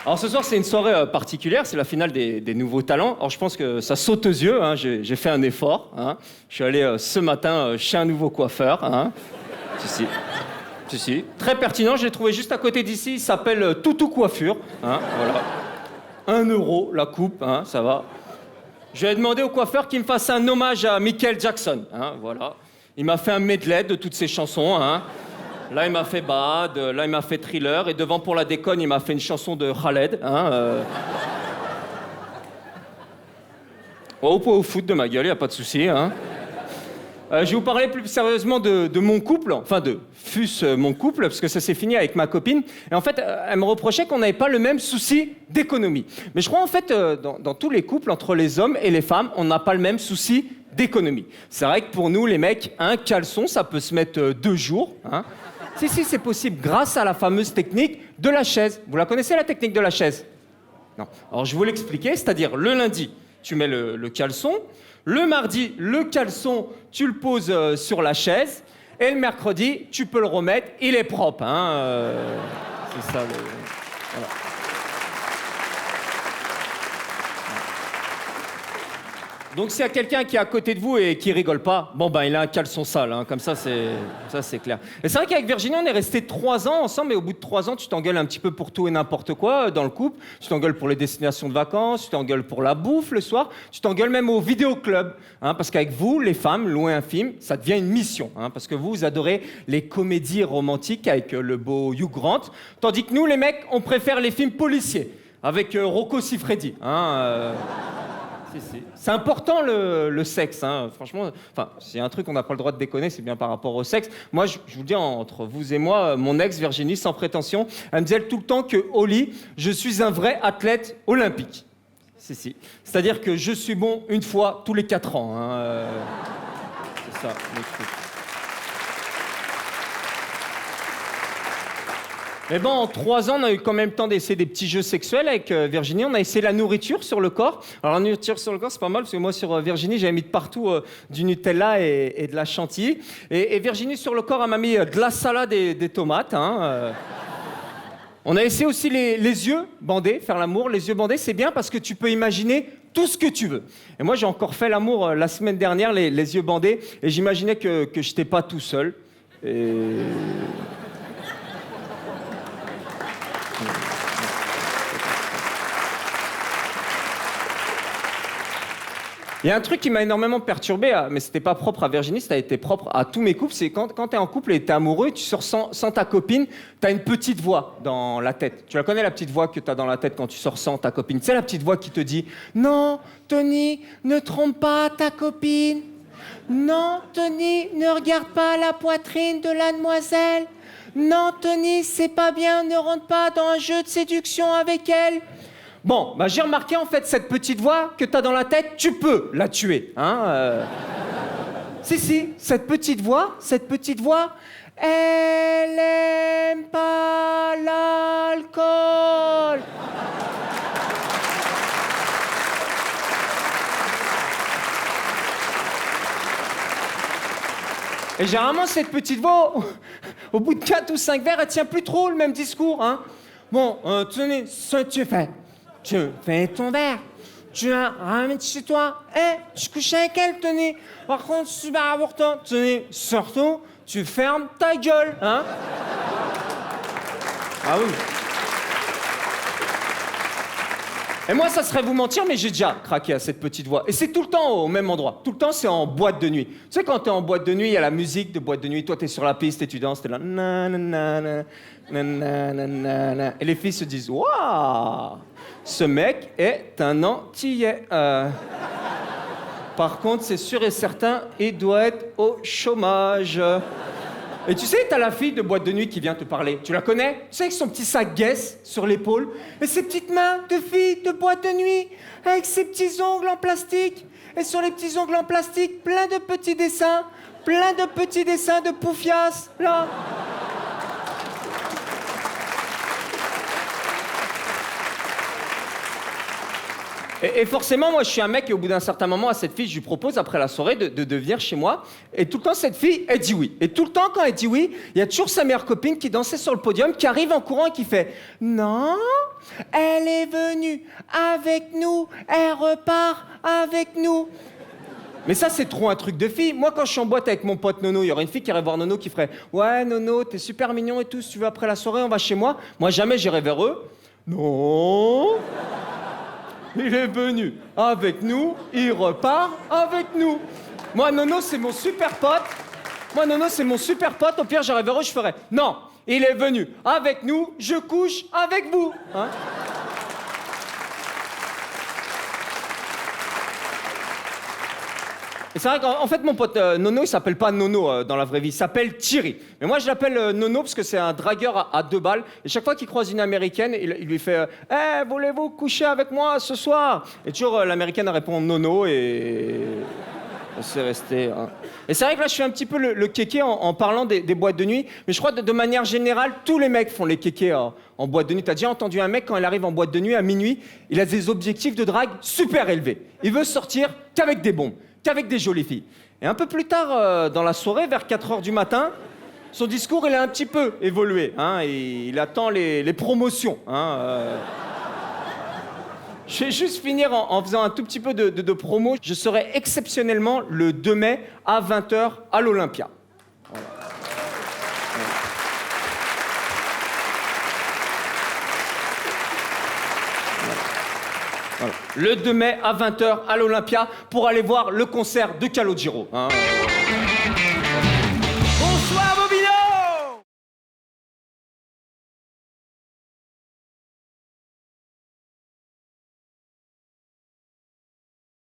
Alors ce soir, c'est une soirée particulière, c'est la finale des nouveaux talents. Alors je pense que ça saute aux yeux, hein. J'ai fait un effort. Hein. Je suis allé ce matin chez un nouveau coiffeur. Hein. Si. Très pertinent, je l'ai trouvé juste à côté d'ici, il s'appelle Toutou Coiffure. Hein. Voilà. 1 euro la coupe, hein, ça va. Je lui ai demandé au coiffeur qu'il me fasse un hommage à Michael Jackson. Hein, voilà. Il m'a fait un medley de toutes ses chansons. Hein. Là, il m'a fait Bad, là, il m'a fait Thriller, et devant, pour la déconne, il m'a fait une chanson de Khaled. Hein, au foot de ma gueule, y a pas de souci. Hein. Je vais vous parler plus sérieusement de mon couple, enfin de mon couple, parce que ça s'est fini avec ma copine. Et en fait, elle me reprochait qu'on n'avait pas le même souci d'économie. Mais je crois en fait, dans tous les couples, entre les hommes et les femmes, on n'a pas le même souci d'économie. C'est vrai que pour nous, les mecs, un caleçon, ça peut se mettre 2 jours. Hein. Si, c'est possible, grâce à la fameuse technique de la chaise. Vous la connaissez, la technique de la chaise? Non. Alors, je vais vous l'expliquer, c'est-à-dire, le lundi, tu mets le caleçon. Le mardi, le caleçon, tu le poses sur la chaise. Et le mercredi, tu peux le remettre, il est propre. Hein, c'est ça, voilà. Donc s'il y a quelqu'un qui est à côté de vous et qui rigole pas, bon ben il a un caleçon sale, hein, comme ça c'est clair. Et c'est vrai qu'avec Virginie on est restés 3 ans ensemble, et au bout de 3 ans tu t'engueules un petit peu pour tout et n'importe quoi dans le couple. Tu t'engueules pour les destinations de vacances, tu t'engueules pour la bouffe le soir, tu t'engueules même au vidéoclub, hein, parce qu'avec vous les femmes, louer un film, ça devient une mission, hein, parce que vous adorez les comédies romantiques avec le beau Hugh Grant, tandis que nous les mecs on préfère les films policiers avec Rocco Siffredi. Hein, C'est important le sexe, hein. Franchement. Enfin, s'il y a un truc qu'on n'a pas le droit de déconner, c'est bien par rapport au sexe. Moi, je vous dis, entre vous et moi, mon ex, Virginie, sans prétention, elle me disait tout le temps qu'au lit, je suis un vrai athlète olympique. Si. C'est-à-dire que je suis bon une fois tous les 4 ans. Hein. C'est ça, le truc. Mais bon, en 3 ans, on a eu quand même le temps d'essayer des petits jeux sexuels avec Virginie. On a essayé la nourriture sur le corps. Alors, la nourriture sur le corps, c'est pas mal, parce que moi, sur Virginie, j'avais mis de partout du Nutella et de la chantilly. Et Virginie, sur le corps, elle m'a mis de la salade et des tomates. Hein, On a essayé aussi les yeux bandés, faire l'amour. Les yeux bandés, c'est bien parce que tu peux imaginer tout ce que tu veux. Et moi, j'ai encore fait l'amour la semaine dernière, les yeux bandés, et j'imaginais que je n'étais pas tout seul. Et... Il y a un truc qui m'a énormément perturbé, mais c'était pas propre à Virginie, ça a été propre à tous mes couples, c'est quand t'es en couple et t'es amoureux, tu sors sans ta copine, t'as une petite voix dans la tête. Tu la connais, la petite voix que t'as dans la tête quand tu sors sans ta copine? C'est la petite voix qui te dit « Non, Tony, ne trompe pas ta copine. Non, Tony, ne regarde pas la poitrine de la demoiselle. Non, Tony, c'est pas bien, ne rentre pas dans un jeu de séduction avec elle. » Bon, j'ai remarqué en fait cette petite voix que t'as dans la tête, tu peux la tuer, hein. Si, cette petite voix, elle aime pas l'alcool. Et généralement cette petite voix, au bout de 4 ou 5 verres, elle tient plus trop le même discours, hein. Bon, tenez, ce que tu fais. Tu fais ton verre, tu la ramènes chez toi, tu couches avec elle, Tony. Par contre, super important, Tony, surtout, tu fermes ta gueule, hein. Ah oui. Et moi, ça serait vous mentir, mais j'ai déjà craqué à cette petite voix. Et c'est tout le temps au même endroit. Tout le temps, c'est en boîte de nuit. Tu sais, quand t'es en boîte de nuit, il y a la musique de boîte de nuit. Toi, t'es sur la piste et tu danses, t'es là. Et les filles se disent, waouh, ce mec est un Antillais. Par contre, c'est sûr et certain, il doit être au chômage. Et tu sais, t'as la fille de boîte de nuit qui vient te parler. Tu la connais? Tu sais, avec son petit sac Guess sur l'épaule, et ses petites mains de fille de boîte de nuit, avec ses petits ongles en plastique. Et sur les petits ongles en plastique, plein de petits dessins de poufias, là. Et forcément, moi, je suis un mec et au bout d'un certain moment, à cette fille, je lui propose, après la soirée, de venir chez moi. Et tout le temps, cette fille, elle dit oui. Et tout le temps, quand elle dit oui, il y a toujours sa meilleure copine qui dansait sur le podium, qui arrive en courant et qui fait « Non, elle est venue avec nous, elle repart avec nous. » Mais ça, c'est trop un truc de fille. Moi, quand je suis en boîte avec mon pote Nono, il y aurait une fille qui irait voir Nono qui ferait « Ouais, Nono, t'es super mignon et tout, si tu veux, après la soirée, on va chez moi. » Moi, jamais j'irai vers eux. Non, il est venu avec nous, il repart avec nous. Moi, Nono, c'est mon super pote. Moi, Nono, c'est mon super pote. Au pire, j'irai vers eux, je ferais « Non, il est venu avec nous, je couche avec vous. » Hein? Et c'est vrai qu'en fait, mon pote Nono, il s'appelle pas Nono dans la vraie vie, il s'appelle Thierry. Mais moi, je l'appelle Nono parce que c'est un dragueur à 2 balles. Et chaque fois qu'il croise une américaine, il lui fait « Hey, voulez-vous coucher avec moi ce soir ?» Et toujours, l'américaine répond « Nono » et... c'est resté. Hein. Et c'est vrai que là, je suis un petit peu le kéké en parlant des boîtes de nuit. Mais je crois que de manière générale, tous les mecs font les kékés en boîte de nuit. T'as déjà entendu un mec, quand il arrive en boîte de nuit à minuit, il a des objectifs de drague super élevés. Il veut sortir qu'avec des bombes, qu'avec des jolies filles. Et un peu plus tard dans la soirée, vers 4h du matin, son discours, il a un petit peu évolué. Hein, et il attend les promotions. Hein, Je vais juste finir en faisant un tout petit peu de promo. Je serai exceptionnellement le 2 mai à 20h à l'Olympia. Voilà. Voilà. Le 2 mai à 20h à l'Olympia pour aller voir le concert de Calogero. Hein.